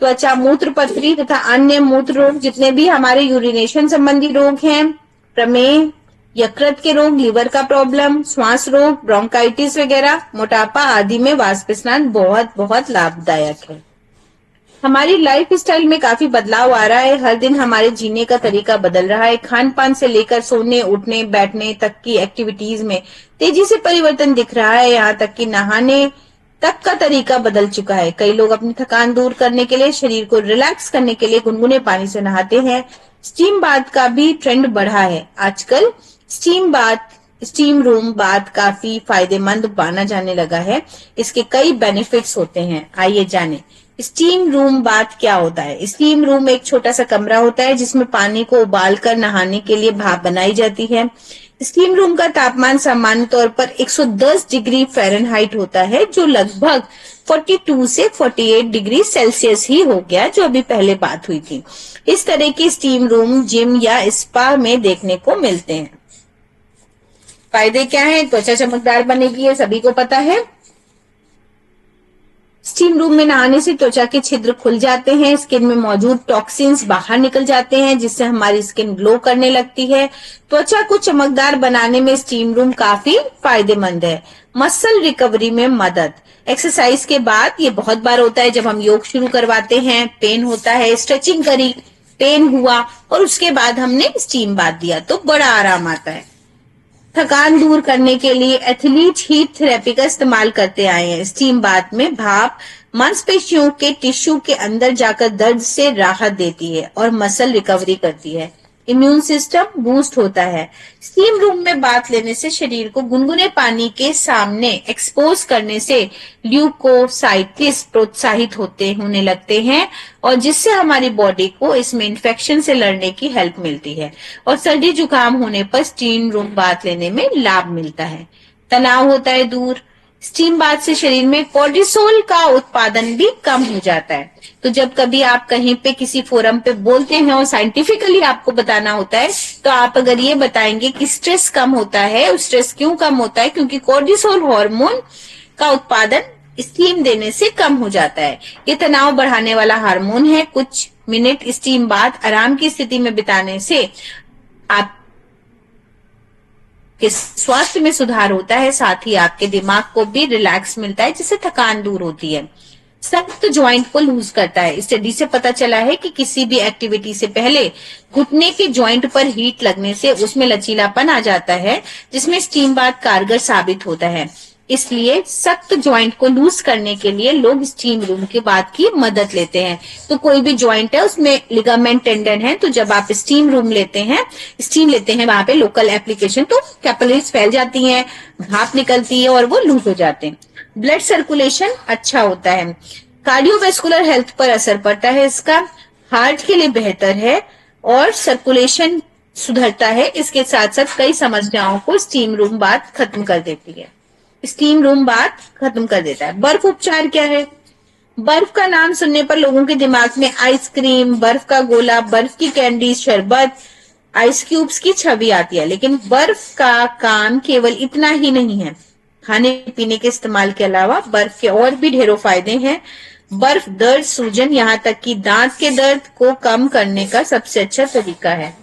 त्वचा, मूत्र पथरी तथा अन्य मूत्र रोग, जितने भी हमारे यूरिनेशन संबंधी रोग हैं, प्रमेह, यकृत के रोग, लीवर का प्रॉब्लम, श्वास रोग, ब्रोंकाइटिस वगैरह, मोटापा आदि में वाष्प स्नान बहुत बहुत लाभदायक है। हमारी लाइफ स्टाइल में काफी बदलाव आ रहा है। हर दिन हमारे जीने का तरीका बदल रहा है। खान पान से लेकर सोने, उठने, बैठने तक की एक्टिविटीज में तेजी से परिवर्तन दिख रहा है। यहाँ तक कि नहाने तक का तरीका बदल चुका है। कई लोग अपनी थकान दूर करने के लिए, शरीर को रिलैक्स करने के लिए गुनगुने पानी से नहाते हैं। स्टीम बाथ का भी ट्रेंड बढ़ा है आजकल। स्टीम रूम बाथ काफी फायदेमंद माना जाने लगा है। इसके कई बेनिफिट्स होते हैं, आइए जानें। स्टीम रूम बाथ क्या होता है? स्टीम रूम एक छोटा सा कमरा होता है जिसमें पानी को उबालकर नहाने के लिए भाप बनाई जाती है। स्टीम रूम का तापमान सामान्य तौर पर 110 डिग्री फ़ारेनहाइट होता है, जो लगभग 42 से 48 डिग्री सेल्सियस ही हो गया, जो अभी पहले बात हुई थी। इस तरह के स्टीम रूम जिम या स्पा में देखने को मिलते हैं। फायदे क्या हैं? त्वचा चमकदार बनेगी, ये सभी को पता है। स्टीम रूम में नहाने से त्वचा के छिद्र खुल जाते हैं, स्किन में मौजूद टॉक्सिन्स बाहर निकल जाते हैं, जिससे हमारी स्किन ग्लो करने लगती है। त्वचा को चमकदार बनाने में स्टीम रूम काफी फायदेमंद है। मसल रिकवरी में मदद। एक्सरसाइज के बाद, ये बहुत बार होता है जब हम योग शुरू करवाते हैं, पेन होता है, स्ट्रेचिंग करी पेन हुआ और उसके बाद हमने स्टीम बाथ दिया तो बड़ा आराम आता है। थकान दूर करने के लिए एथलीट हीट थेरेपी का इस्तेमाल करते आए हैं। स्टीम बाथ में भाप मांसपेशियों के टिश्यू के अंदर जाकर दर्द से राहत देती है और मसल रिकवरी करती है। इम्यून सिस्टम बूस्ट होता है। स्टीम रूम में बाथ लेने से शरीर को गुनगुने पानी के सामने एक्सपोज करने से ल्यूकोसाइटिस प्रोत्साहित होने लगते हैं और जिससे हमारी बॉडी को इसमें इन्फेक्शन से लड़ने की हेल्प मिलती है और सर्दी जुकाम होने पर स्टीम रूम बाथ लेने में लाभ मिलता है। तनाव होता है दूर। स्टीम बाथ से शरीर में कोर्टिसोल का उत्पादन भी कम हो जाता है। तो जब कभी आप कहीं पे किसी फोरम पे बोलते हैं और साइंटिफिकली आपको बताना होता है तो आप अगर ये बताएंगे कि स्ट्रेस कम होता है, स्ट्रेस क्यों कम होता है? क्योंकि कोर्टिसोल हार्मोन का उत्पादन स्टीम देने से कम हो जाता है। ये तनाव बढ़ाने वाला हार्मोन है। कुछ मिनट स्टीम बाथ आराम की स्थिति में बिताने से आप के स्वास्थ्य में सुधार होता है, साथ ही आपके दिमाग को भी रिलैक्स मिलता है जिससे थकान दूर होती है। सख्त ज्वाइंट को लूज करता है। स्टडी से पता चला है कि किसी भी एक्टिविटी से पहले घुटने के ज्वाइंट पर हीट लगने से उसमें लचीलापन आ जाता है जिसमें स्टीम बाथ कारगर साबित होता है। इसलिए सख्त ज्वाइंट को लूज करने के लिए लोग स्टीम रूम के बाथ की मदद लेते हैं। तो कोई भी ज्वाइंट है उसमें लिगामेंट टेंडन है तो जब आप स्टीम लेते हैं वहां पे लोकल एप्लीकेशन तो कैपिलरीज फैल जाती हैं, भाप निकलती है और वो लूज हो जाते हैं। ब्लड सर्कुलेशन अच्छा होता है। कार्डियोवैस्कुलर हेल्थ पर असर पड़ता है इसका। हार्ट के लिए बेहतर है और सर्कुलेशन सुधरता है। इसके साथ साथ कई समस्याओं को स्टीम रूम बाथ खत्म कर देती है। स्टीम रूम बाथ खत्म कर देता है। बर्फ उपचार क्या है? बर्फ का नाम सुनने पर लोगों के दिमाग में आइसक्रीम, बर्फ का गोला, बर्फ की कैंडी, शरबत, आइस क्यूब्स की छवि आती है। लेकिन बर्फ का काम केवल इतना ही नहीं है। खाने पीने के इस्तेमाल के अलावा बर्फ के और भी ढेरों फायदे हैं। बर्फ दर्द, सूजन, यहाँ तक कि दांत के दर्द को कम करने का सबसे अच्छा तरीका है।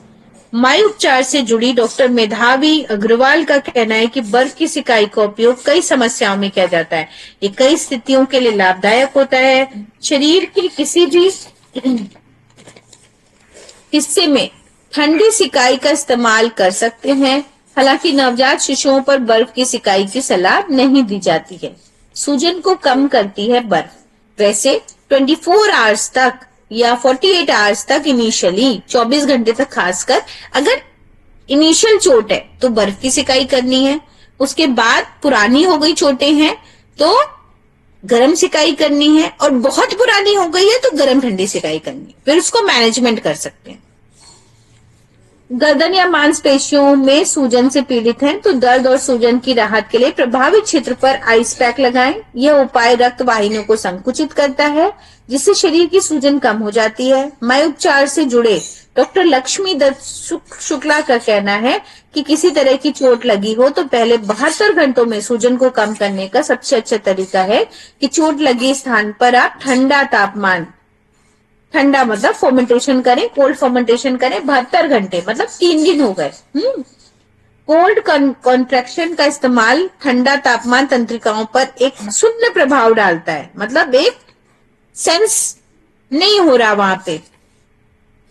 माई उपचार से जुड़ी डॉक्टर मेधावी अग्रवाल का कहना है कि बर्फ की सिकाई का उपयोग कई समस्याओं में किया जाता है। ये कई स्थितियों के लिए लाभदायक होता है। शरीर के किसी भी हिस्से में ठंडी सिकाई का इस्तेमाल कर सकते हैं। हालांकि नवजात शिशुओं पर बर्फ की सिकाई की सलाह नहीं दी जाती है। सूजन को कम करती है बर्फ। वैसे 24 आवर्स तक या 48 आवर्स तक इनिशियली 24 घंटे तक खासकर अगर इनिशियल चोट है तो बर्फ की सिकाई करनी है। उसके बाद पुरानी हो गई चोटें हैं तो गर्म सिकाई करनी है और बहुत पुरानी हो गई है तो गर्म ठंडी सिकाई करनी है। फिर उसको मैनेजमेंट कर सकते हैं। गर्दन या मांसपेशियों में सूजन से पीड़ित हैं तो दर्द और सूजन की राहत के लिए प्रभावित क्षेत्र पर आइस पैक लगाएं। यह उपाय रक्त वाहिनियों को संकुचित करता है जिससे शरीर की सूजन कम हो जाती है। मय उपचार से जुड़े डॉक्टर लक्ष्मी दत्त शुक्ला का कहना है कि किसी तरह की चोट लगी हो तो पहले 72 घंटों में सूजन को कम करने का सबसे अच्छा तरीका है कि चोट लगे स्थान पर आप ठंडा मतलब फर्मेंटेशन करें, कोल्ड फर्मेंटेशन करें 72 घंटे मतलब 3 दिन हो गए। कोल्ड कॉन्ट्रैक्शन का इस्तेमाल ठंडा तापमान तंत्रिकाओं पर एक शून्य प्रभाव डालता है, मतलब एक सेंस नहीं हो रहा वहां पे,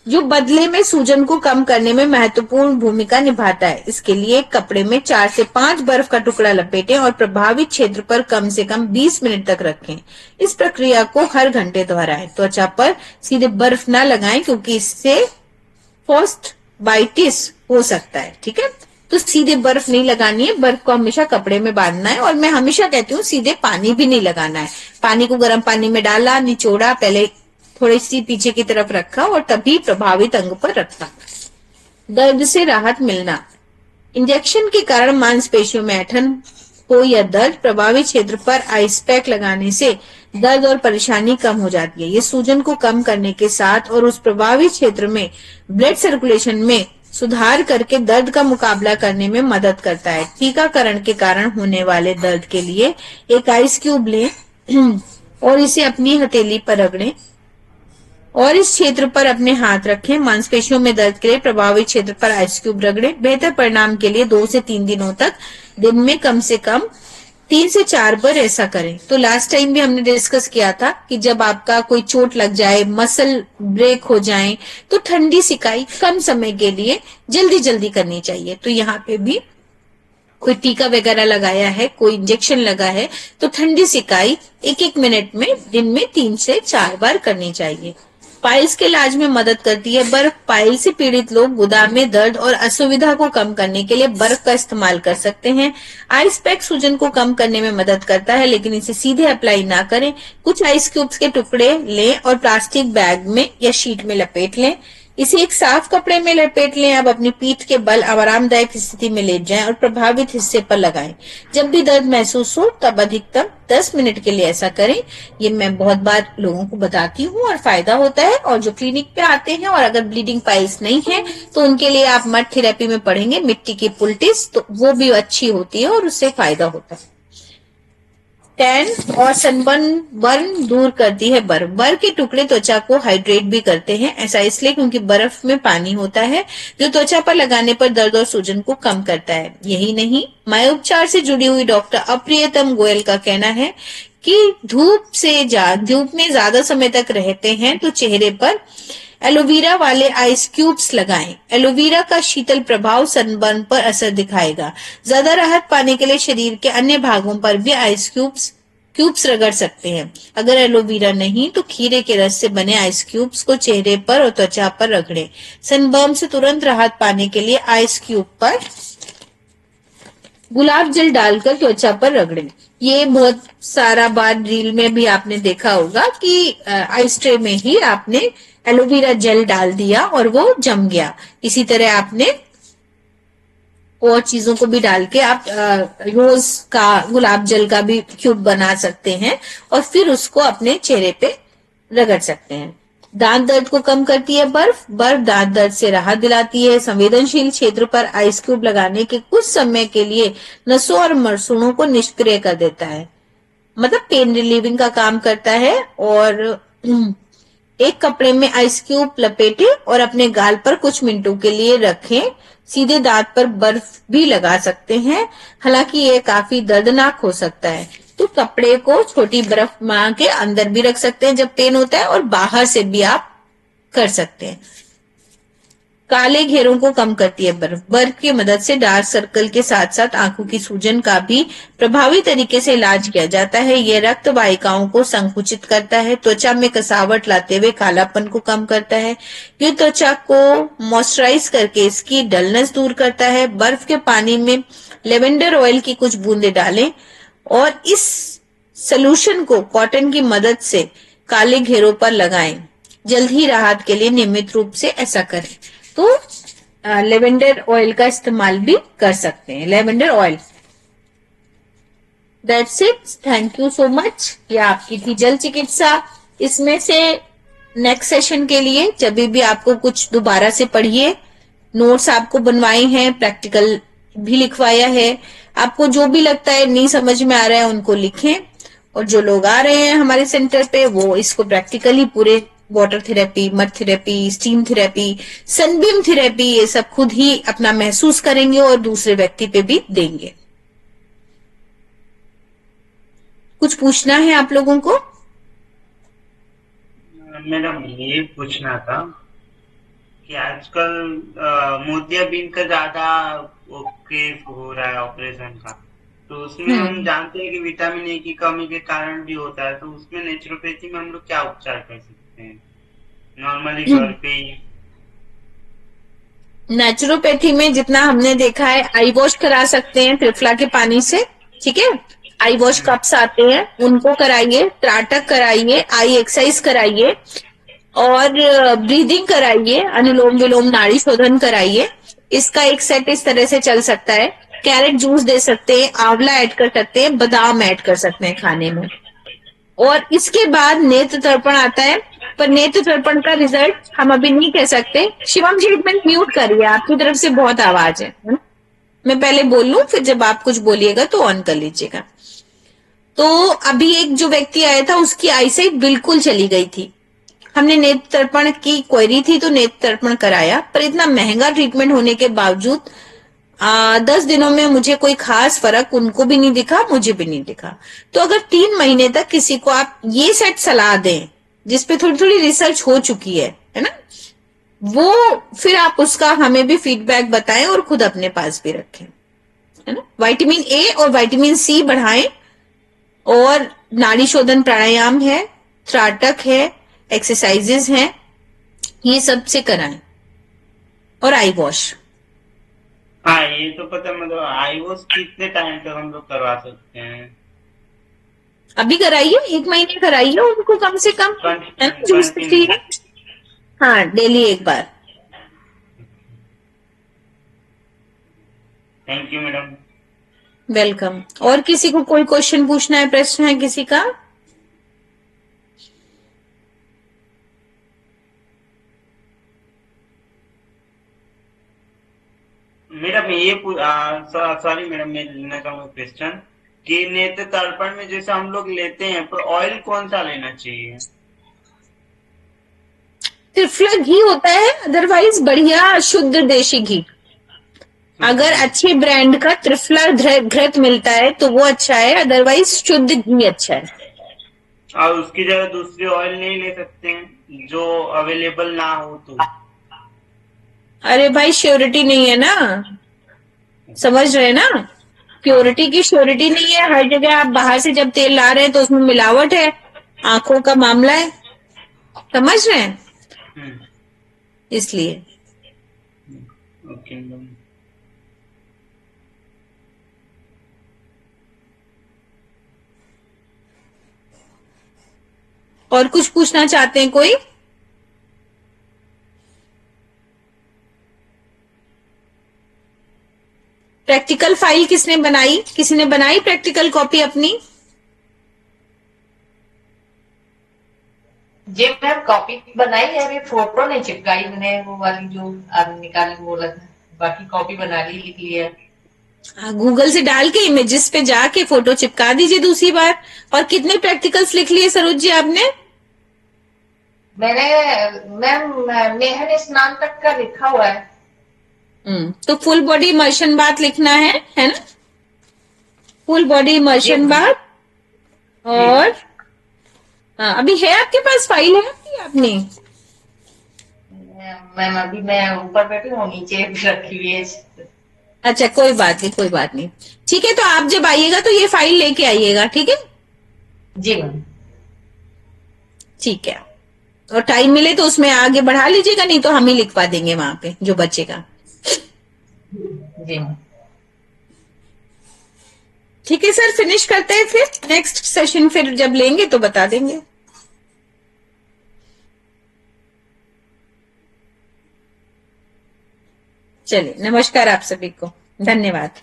जो बदले में सूजन को कम करने में महत्वपूर्ण भूमिका निभाता है। इसके लिए एक कपड़े में 4 से 5 बर्फ का टुकड़ा लपेटें और प्रभावित क्षेत्र पर कम से कम 20 मिनट तक रखें। इस प्रक्रिया को हर घंटे दोहराएं। त्वचा पर सीधे बर्फ ना लगाएं क्योंकि इससे फ्रॉस्टबाइटिस हो सकता है। ठीक है, तो सीधे बर्फ नहीं लगानी है, बर्फ को हमेशा कपड़े में बांधना है। और मैं हमेशा कहती हूँ सीधे पानी भी नहीं लगाना है। पानी को गर्म पानी में डाला, निचोड़ा, पहले थोड़ी सी पीछे की तरफ रखा और तभी प्रभावित अंग पर रखा। दर्द से राहत मिलना। इंजेक्शन के कारण मांसपेशियों में ऐंठन हो या दर्द, प्रभावित क्षेत्र पर आइस पैक लगाने से दर्द और परेशानी कम हो जाती है। ये सूजन को कम करने के साथ और उस प्रभावित क्षेत्र में ब्लड सर्कुलेशन में सुधार करके दर्द का मुकाबला करने में मदद करता है। टीकाकरण के कारण होने वाले दर्द के लिए एक आइस क्यूब लें और इसे अपनी हथेली पर रगड़ें और इस क्षेत्र पर अपने हाथ रखें। मांसपेशियों में दर्द के लिए प्रभावित क्षेत्र पर आइस क्यूब रगड़ें। बेहतर परिणाम के लिए 2 से 3 दिनों तक दिन में कम से कम 3 से 4 बार ऐसा करें। तो लास्ट टाइम भी हमने डिस्कस किया था कि जब आपका कोई चोट लग जाए, मसल ब्रेक हो जाए, तो ठंडी सिकाई कम समय के लिए जल्दी जल्दी करनी चाहिए। तो यहाँ पे भी कोई टीका वगैरह लगाया है, कोई इंजेक्शन लगा है, तो ठंडी सिकाई 1-1 मिनट में दिन में 3 से 4 बार करनी चाहिए। पाइल्स के इलाज में मदद करती है बर्फ। पाइल से पीड़ित लोग गुदा में दर्द और असुविधा को कम करने के लिए बर्फ का इस्तेमाल कर सकते हैं। आइस पैक सूजन को कम करने में मदद करता है, लेकिन इसे सीधे अप्लाई ना करें। कुछ आइस क्यूब्स के टुकड़े लें और प्लास्टिक बैग में या शीट में लपेट लें। इसे एक साफ कपड़े में लपेट लें। अब अपनी पीठ के बल आरामदायक स्थिति में लेट जाएं और प्रभावित हिस्से पर लगाएं। जब भी दर्द महसूस हो तब अधिकतम 10 मिनट के लिए ऐसा करें। ये मैं बहुत बार लोगों को बताती हूँ और फायदा होता है। और जो क्लिनिक पे आते हैं और अगर ब्लीडिंग पाइल्स नहीं है तो उनके लिए आप मड थेरेपी में पढ़ेंगे मिट्टी की पुलटिस, तो वो भी अच्छी होती है और उससे फायदा होता है। टैन और सनबर्न दूर करती है बर्फ। बर्फ के टुकड़े त्वचा को हाइड्रेट भी करते हैं। ऐसा इसलिए क्योंकि बर्फ में पानी होता है जो त्वचा पर लगाने पर दर्द और सूजन को कम करता है। यही नहीं, माया उपचार से जुड़ी हुई डॉक्टर अप्रियतम गोयल का कहना है कि धूप में ज्यादा समय तक रहते हैं तो चेहरे पर एलोवेरा वाले आइस क्यूब्स लगाएं। एलोवेरा का शीतल प्रभाव सनबर्न पर असर दिखाएगा। ज्यादा राहत पाने के लिए शरीर के अन्य भागों पर भी आइस क्यूब्स रगड़ सकते हैं। अगर एलोवेरा नहीं तो खीरे के रस से बने आइस क्यूब्स को चेहरे पर और त्वचा पर रगड़ें। सनबर्न से तुरंत राहत पाने के लिए आइस क्यूब पर गुलाब जल डालकर त्वचा पर रगड़ें। ये बहुत सारा बार रील में भी आपने देखा होगा कि आइस ट्रे में ही आपने एलोवेरा जेल डाल दिया और वो जम गया। इसी तरह आपने और चीजों को भी डाल के आप रोज का गुलाब जल का भी क्यूब बना सकते हैं और फिर उसको अपने चेहरे पे रगड़ सकते हैं। दांत दर्द को कम करती है बर्फ। बर्फ दांत दर्द से राहत दिलाती है। संवेदनशील क्षेत्र पर आइस क्यूब लगाने के कुछ समय के लिए नसों और मसूड़ों को निष्क्रिय कर देता है, मतलब पेन रिलीविंग का काम करता है। और एक कपड़े में आइस क्यूब लपेटे और अपने गाल पर कुछ मिनटों के लिए रखें। सीधे दांत पर बर्फ भी लगा सकते हैं, हालांकि ये काफी दर्दनाक हो सकता है। तो कपड़े को छोटी बर्फ मां के अंदर भी रख सकते हैं जब पेन होता है, और बाहर से भी आप कर सकते हैं। काले घेरों को कम करती है बर्फ। बर्फ की मदद से डार्क सर्कल के साथ साथ आंखों की सूजन का भी प्रभावी तरीके से इलाज किया जाता है। यह रक्त वाहिकाओं को संकुचित करता है, त्वचा में कसावट लाते हुए कालापन को कम करता है। ये त्वचा को मॉइस्चराइज करके इसकी डलनेस दूर करता है। बर्फ के पानी में लेवेंडर ऑयल की कुछ बूंदे डालें और इस सोल्यूशन को कॉटन की मदद से काले घेरों पर लगाएं। जल्द ही राहत के लिए नियमित रूप से ऐसा करें। तो लेवेंडर ऑयल का इस्तेमाल भी कर सकते हैं, lavender oil. That's it, thank you so much. ये आपकी थी जल चिकित्सा। इसमें से नेक्स्ट सेशन के लिए जब भी आपको कुछ दोबारा से पढ़िए, नोट्स आपको बनवाए हैं, प्रैक्टिकल भी लिखवाया है। आपको जो भी लगता है नहीं समझ में आ रहा है उनको लिखें, और जो लोग आ रहे हैं हमारे सेंटर पे वो इसको प्रैक्टिकली पूरे water therapy, mud therapy, steam therapy, Sunbeam therapy, ये सब खुद ही अपना महसूस करेंगे और दूसरे व्यक्ति पे भी देंगे। कुछ पूछना है आप लोगों को? मैडम ये पूछना था कि आजकल मोतियाबिंद का ज्यादा केस हो रहा है ऑपरेशन का, तो उसमें हम जानते हैं कि विटामिन ए की कमी के कारण भी होता है, तो उसमें नेचुरोपैथी में हम लोग क्या उपचार कर सकते हैं नॉर्मली घर पे ही? नेचुरोपैथी में जितना हमने देखा है, आई वॉश करा सकते हैं त्रिफला के पानी से, ठीक है। आई वॉश कप्स आते हैं उनको कराइए, त्राटक कराइए, आई एक्सरसाइज कराइए और ब्रीदिंग कराइए, अनुलोम विलोम नाड़ी शोधन कराइए। इसका एक सेट इस तरह से चल सकता है। कैरेट जूस दे सकते हैं, आंवला ऐड कर सकते हैं, बादाम ऐड कर सकते हैं खाने में। और इसके बाद नेत्र तर्पण आता है, पर नेत्र तर्पण का रिजल्ट हम अभी नहीं कह सकते। शिवम जी एक मिनट म्यूट करिए, आपकी तरफ से बहुत आवाज है ना? मैं पहले बोल लूं, फिर जब आप कुछ बोलिएगा तो ऑन कर लीजिएगा। तो अभी एक जो व्यक्ति आया था उसकी आईसाइट बिल्कुल चली गई थी। हमने नेत्र तर्पण की क्वेरी थी तो नेत्र तर्पण कराया, पर इतना महंगा ट्रीटमेंट होने के बावजूद 10 दिनों में मुझे कोई खास फर्क उनको भी नहीं दिखा, मुझे भी नहीं दिखा। तो अगर 3 महीने तक किसी को आप ये सेट सलाह दें जिसपे थोड़ी थोड़ी रिसर्च हो चुकी है ना, वो फिर आप उसका हमें भी फीडबैक बताएं और खुद अपने पास भी रखें, है ना। विटामिन ए और विटामिन सी बढ़ाएं, और नाड़ी शोधन प्राणायाम है, त्राटक है, एक्सरसाइजेस हैं, ये सब से कराएं, और आई वॉश। हाँ, ये तो पता, मतलब आई वॉश कितने टाइम तक हम लोग करवा सकते हैं? अभी कराइए, 1 महीने कराइए उनको कम से कम, है ना, जो स्थिति कंटिन्यू। है। हाँ, डेली एक बार। Thank you madam. वेलकम। और किसी को कोई क्वेश्चन पूछना है, प्रश्न है किसी का? मैडम ये सॉरी मैडम, मैं लेना चाहूंगा क्वेश्चन कि नेत्र तर्पण में जैसे हम लोग लेते हैं, पर ऑयल कौन सा लेना चाहिए? त्रिफला घी होता है, अदरवाइज बढ़िया शुद्ध देशी घी। अगर अच्छे ब्रांड का त्रिफला घृत मिलता है तो वो अच्छा है, अदरवाइज शुद्ध घी अच्छा है। और उसकी जगह दूसरी ऑयल नहीं ले सकते हैं जो अवेलेबल ना हो तो? अरे भाई, श्योरिटी नहीं है ना, समझ रहे हैं ना, प्योरिटी की श्योरिटी नहीं है। हर जगह आप बाहर से जब तेल ला रहे हैं तो उसमें मिलावट है, आंखों का मामला है, समझ रहे हैं, हम्म, इसलिए। Okay madam. और कुछ पूछना चाहते हैं कोई? प्रैक्टिकल फाइल किसने बनाई? किसी ने बनाई प्रैक्टिकल कॉपी अपनी? जी मैम, कॉपी बनाई है, अभी फोटो नहीं चिपकाई मैंने, वो वाली जो आपने निकाली वो रखा। बाकी कॉपी बना ली, लिख लिया। गूगल से डाल के इमेजेस पे जाके फोटो चिपका दीजिए दूसरी बार। और कितने प्रैक्टिकल्स लिख लिए सरोज जी आपने? मैंने मैम मेहर स्नान तक का लिखा हुआ है। तो फुल बॉडी इमर्शन बात लिखना है ना, फुल बॉडी जी इमर्शन बात। जी और हाँ, अभी है आपके पास फाइल है आपकी आपने? मैम, अभी मैं ऊपर बैठी हूँ, नीचे भी रखी हुई है। अच्छा, कोई बात नहीं, कोई बात नहीं। ठीक है, तो आप जब आइएगा तो ये फाइल लेके आइएगा, ठीक है? जी मैम। ठीक है। और टाइम मिले तो उसमें आगे बढ़ा लीजिएगा, नहीं तो हम ही लिखवा देंगे वहां पे जो बचेगा। जी मैम। ठीक है सर, फिनिश करते हैं, फिर नेक्स्ट सेशन फिर जब लेंगे तो बता देंगे। चलिए, नमस्कार आप सभी को, धन्यवाद।